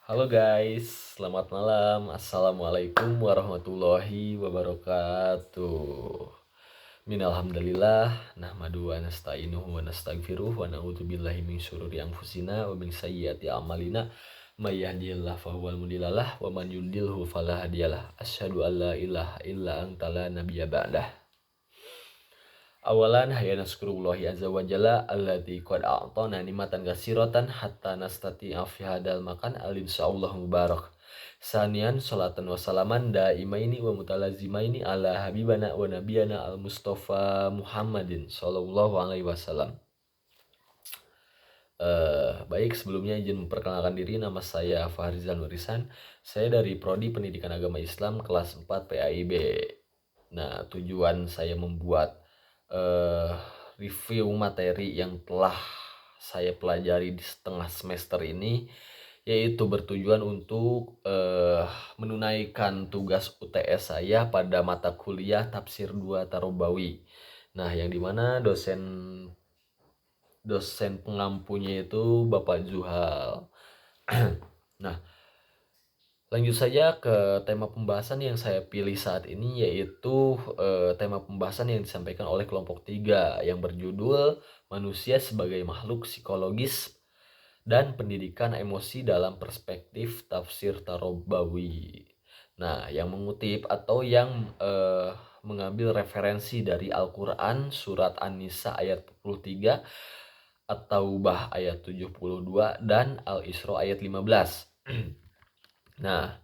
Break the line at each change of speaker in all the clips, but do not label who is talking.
Halo guys, selamat malam. Assalamualaikum warahmatullahi wabarakatuh. Minalhamdulillah, nahmadu wa nasta'inuhu wa nastaghfiruh wa na'udzubillahi min syururi anfusina wa min sayyiati a'malina. May yahdihillahu fahuwal mudhillalah wa man yudlilhu fala hadiyalah. Asyhadu an la ilaha illa anta la nabiyya ba'dah. Awalan hayya naskurullahi azza wa jalla alladzi qad a'tana nimatan katsiratan hatta nastati'a fi hadal makan insyaallah mubarak. Sanian salatan wa salaman daimaini wa mutalazimaini ala habibana wa nabiyana al Mustafa Muhammadin sallallahu alaihi wasallam. Baik, sebelumnya izin memperkenalkan diri, nama saya Fahrizal Nurisan. Saya dari Prodi Pendidikan Agama Islam kelas 4 PAIB. Nah, tujuan saya membuat eh, review materi yang telah saya pelajari di setengah semester ini, yaitu bertujuan untuk menunaikan tugas UTS saya pada mata kuliah Tafsir 2 Tarobawi. Nah, yang dimana dosen pengampunya itu Bapak Zuhal. Nah, lanjut saja ke tema pembahasan yang saya pilih saat ini, yaitu tema pembahasan yang disampaikan oleh kelompok 3 yang berjudul Manusia sebagai Makhluk Psikologis dan Pendidikan Emosi dalam Perspektif Tafsir Tarobawi. Nah, yang mengutip atau yang mengambil referensi dari Al-Quran surat An-Nisa ayat 43, At-Taubah ayat 72, dan Al-Isra ayat 15. Nah,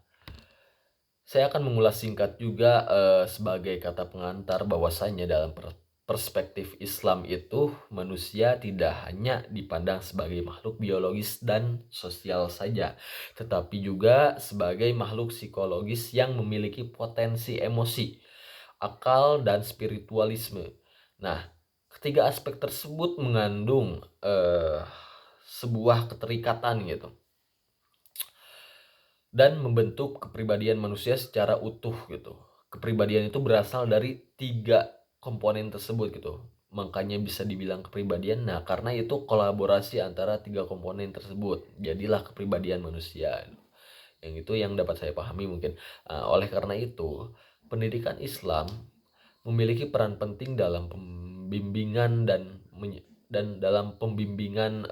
saya akan mengulas singkat juga sebagai kata pengantar bahwasanya dalam perspektif Islam itu manusia tidak hanya dipandang sebagai makhluk biologis dan sosial saja, tetapi juga sebagai makhluk psikologis yang memiliki potensi emosi, akal, dan spiritualisme. Nah, ketiga aspek tersebut mengandung sebuah keterikatan gitu dan membentuk kepribadian manusia secara utuh gitu. Kepribadian itu berasal dari 3 komponen tersebut gitu. Makanya bisa dibilang kepribadian. Nah, karena itu kolaborasi antara 3 komponen tersebut. Jadilah kepribadian manusia. Yang itu yang dapat saya pahami mungkin. Oleh karena itu, pendidikan Islam memiliki peran penting dalam pembimbingan dan dalam pembimbingan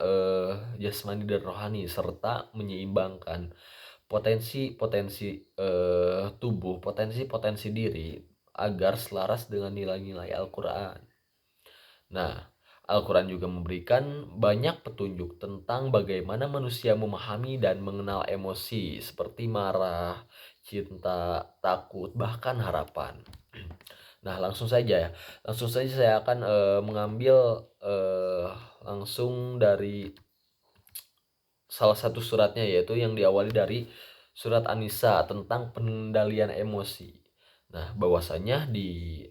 jasmani dan rohani, serta menyeimbangkan potensi-potensi tubuh, potensi-potensi diri agar selaras dengan nilai-nilai Al-Quran. Nah, Al-Quran juga memberikan banyak petunjuk tentang bagaimana manusia memahami dan mengenal emosi seperti marah, cinta, takut, bahkan harapan. Nah, langsung saja saya akan mengambil langsung dari salah satu suratnya, yaitu yang diawali dari surat An-Nisa tentang pengendalian emosi. Nah, bahwasanya di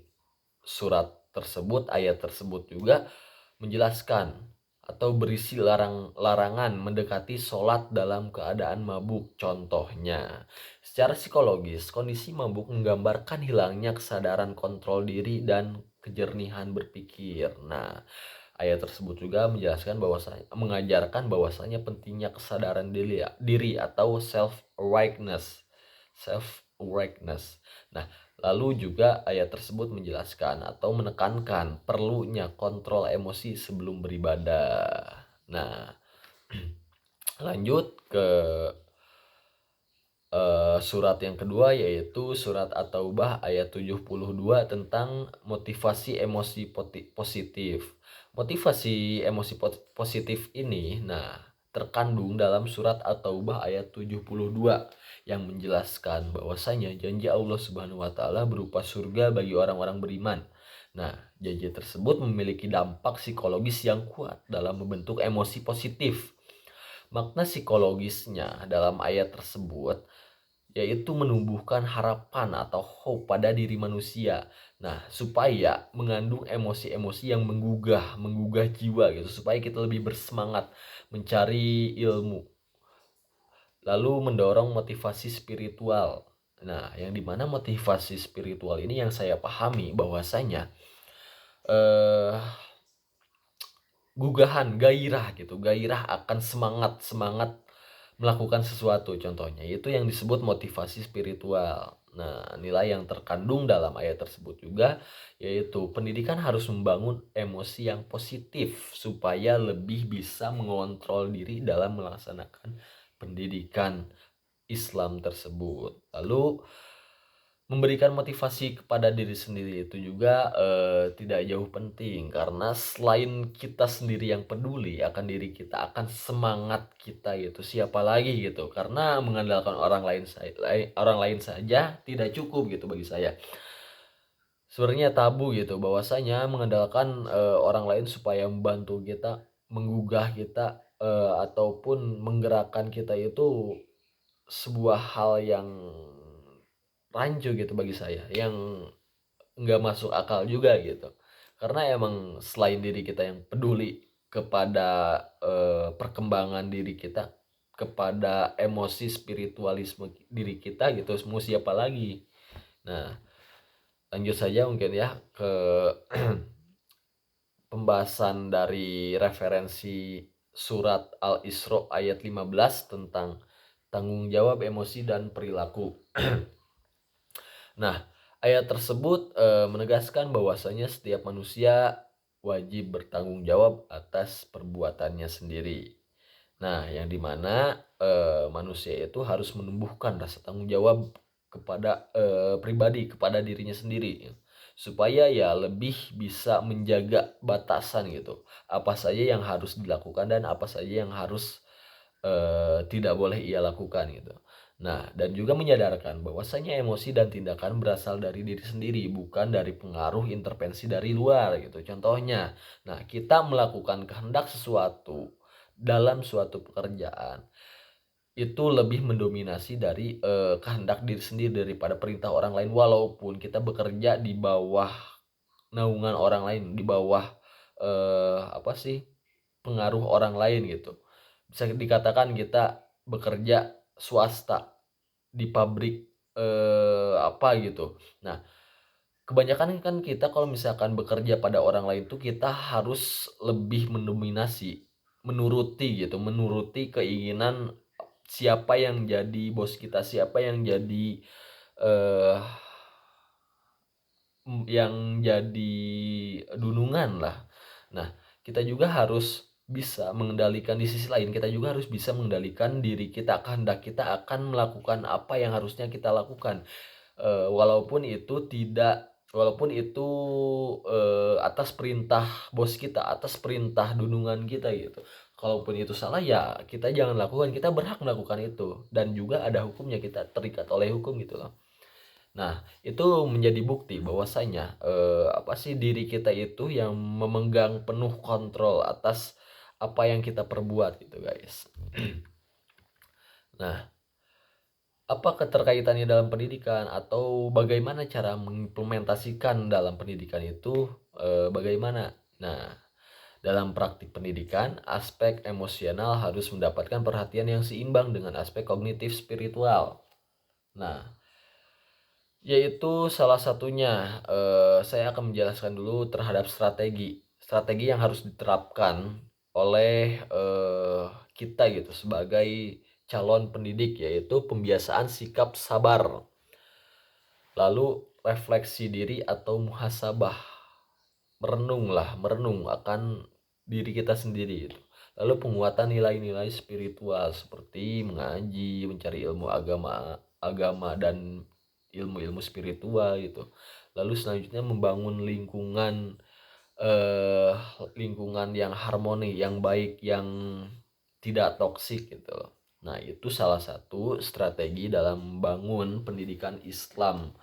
surat tersebut, ayat tersebut juga menjelaskan atau berisi larangan mendekati sholat dalam keadaan mabuk. Contohnya, secara psikologis, kondisi mabuk menggambarkan hilangnya kesadaran kontrol diri dan kejernihan berpikir. Nah, ayat tersebut juga mengajarkan bahwasanya pentingnya kesadaran diri atau self awareness. Nah, lalu juga ayat tersebut menjelaskan atau menekankan perlunya kontrol emosi sebelum beribadah. Nah, lanjut ke surat yang kedua, yaitu surat At-Taubah ayat 72 tentang motivasi emosi positif. Motivasi emosi positif ini terkandung dalam surat At-Taubah ayat 72 yang menjelaskan bahwasanya janji Allah Subhanahu wa taala berupa surga bagi orang-orang beriman. Nah, janji tersebut memiliki dampak psikologis yang kuat dalam membentuk emosi positif. Makna psikologisnya dalam ayat tersebut yaitu menumbuhkan harapan atau hope pada diri manusia. Nah, supaya mengandung emosi-emosi yang menggugah jiwa gitu, supaya kita lebih bersemangat mencari ilmu. Lalu mendorong motivasi spiritual. Nah, yang dimana motivasi spiritual ini yang saya pahami bahwasanya eh gairah akan semangat melakukan sesuatu contohnya, itu yang disebut motivasi spiritual. Nah, nilai yang terkandung dalam ayat tersebut juga yaitu pendidikan harus membangun emosi yang positif supaya lebih bisa mengontrol diri dalam melaksanakan pendidikan Islam tersebut. Lalu memberikan motivasi kepada diri sendiri itu juga, tidak jauh penting karena selain kita sendiri yang peduli akan diri kita, akan semangat kita gitu, siapa lagi gitu. Karena mengandalkan orang lain saja tidak cukup gitu bagi saya. Sebenarnya tabu gitu bahwasanya mengandalkan, orang lain supaya membantu kita, menggugah kita, ataupun menggerakkan kita itu sebuah hal yang rancu gitu bagi saya, yang nggak masuk akal juga gitu. Karena emang selain diri kita yang peduli kepada, perkembangan diri kita, kepada emosi spiritualisme diri kita gitu, mau siapa lagi. Nah, lanjut saja mungkin ya ke pembahasan dari referensi surat Al-Isra ayat 15 tentang tanggung jawab emosi dan perilaku. Nah, ayat tersebut, menegaskan bahwasanya setiap manusia wajib bertanggung jawab atas perbuatannya sendiri. Nah, yang dimana manusia itu harus menumbuhkan rasa tanggung jawab kepada, pribadi, kepada dirinya sendiri, ya. Supaya ya lebih bisa menjaga batasan gitu, apa saja yang harus dilakukan dan apa saja yang harus, tidak boleh ia lakukan gitu. Nah, dan juga menyadarkan bahwasanya emosi dan tindakan berasal dari diri sendiri, bukan dari pengaruh intervensi dari luar gitu. Contohnya, nah kita melakukan kehendak sesuatu dalam suatu pekerjaan, itu lebih mendominasi dari, kehendak diri sendiri daripada perintah orang lain, walaupun kita bekerja di bawah naungan orang lain, di bawah, apa sih, pengaruh orang lain gitu. Bisa dikatakan kita bekerja swasta di pabrik, apa gitu. Nah, kebanyakan kan kita kalau misalkan bekerja pada orang lain tuh kita harus lebih mendominasi, menuruti gitu, menuruti keinginan siapa yang jadi bos kita, siapa yang jadi, eee, yang jadi dunungan lah. Nah, kita juga harus bisa mengendalikan di sisi lain, kita juga harus bisa mengendalikan diri kita, kehendak kita akan melakukan apa yang harusnya kita lakukan. Walaupun itu, atas perintah bos kita, atas perintah dunungan kita gitu. Kalaupun itu salah ya kita jangan lakukan, kita berhak melakukan itu dan juga ada hukumnya, kita terikat oleh hukum gitu loh. Nah, itu menjadi bukti bahwasanya, apa sih, diri kita itu yang memegang penuh kontrol atas apa yang kita perbuat gitu, guys. Nah, apa keterkaitannya dalam pendidikan atau bagaimana cara mengimplementasikan dalam pendidikan itu, bagaimana? Nah, dalam praktik pendidikan, aspek emosional harus mendapatkan perhatian yang seimbang dengan aspek kognitif spiritual. Nah, yaitu salah satunya, saya akan menjelaskan dulu terhadap strategi. Strategi yang harus diterapkan oleh, kita gitu sebagai calon pendidik, yaitu pembiasaan sikap sabar, lalu refleksi diri atau muhasabah, merenung akan diri kita sendiri gitu. Lalu penguatan nilai-nilai spiritual seperti mengaji, mencari ilmu agama agama dan ilmu-ilmu spiritual gitu. Lalu selanjutnya membangun eh, lingkungan yang harmoni, yang baik, yang tidak toksik gitu loh. Nah, itu salah satu strategi dalam membangun pendidikan Islam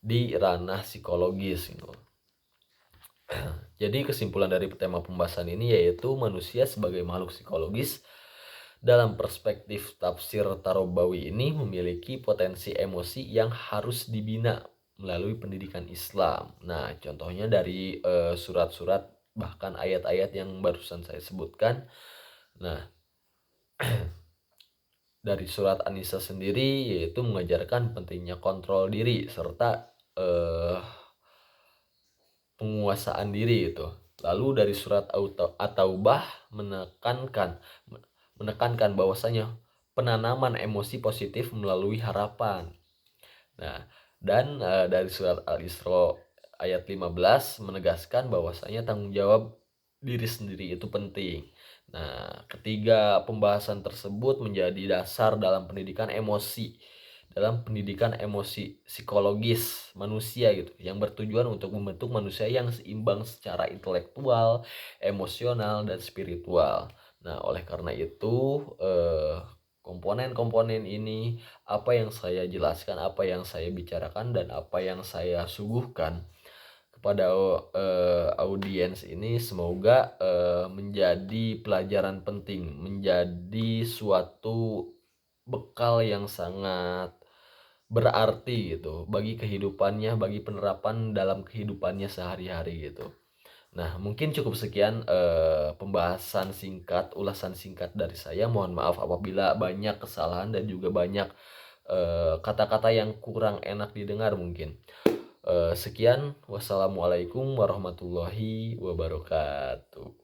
di ranah psikologis gitu. Jadi kesimpulan dari tema pembahasan ini yaitu manusia sebagai makhluk psikologis dalam perspektif tafsir Tarobawi ini memiliki potensi emosi yang harus dibina melalui pendidikan Islam. Nah, contohnya dari surat-surat bahkan ayat-ayat yang barusan saya sebutkan. Nah, dari surat An-Nisa sendiri yaitu mengajarkan pentingnya kontrol diri serta penguasaan diri itu. Lalu dari surat At-Taubah menekankan bahwasanya penanaman emosi positif melalui harapan. Nah, dan dari surat Al-Isra ayat 15 menegaskan bahwasanya tanggung jawab diri sendiri itu penting. Nah, ketiga pembahasan tersebut menjadi dasar dalam pendidikan emosi psikologis manusia gitu, yang bertujuan untuk membentuk manusia yang seimbang secara intelektual, emosional, dan spiritual. Nah, oleh karena itu, komponen-komponen ini, apa yang saya jelaskan, apa yang saya bicarakan, dan apa yang saya suguhkan kepada audiens ini semoga menjadi pelajaran penting, menjadi suatu bekal yang sangat berarti gitu bagi kehidupannya, bagi penerapan dalam kehidupannya sehari-hari gitu. Nah, mungkin cukup sekian pembahasan singkat, ulasan singkat dari saya. Mohon maaf apabila banyak kesalahan dan juga banyak kata-kata yang kurang enak didengar mungkin. Sekian, wassalamualaikum warahmatullahi wabarakatuh.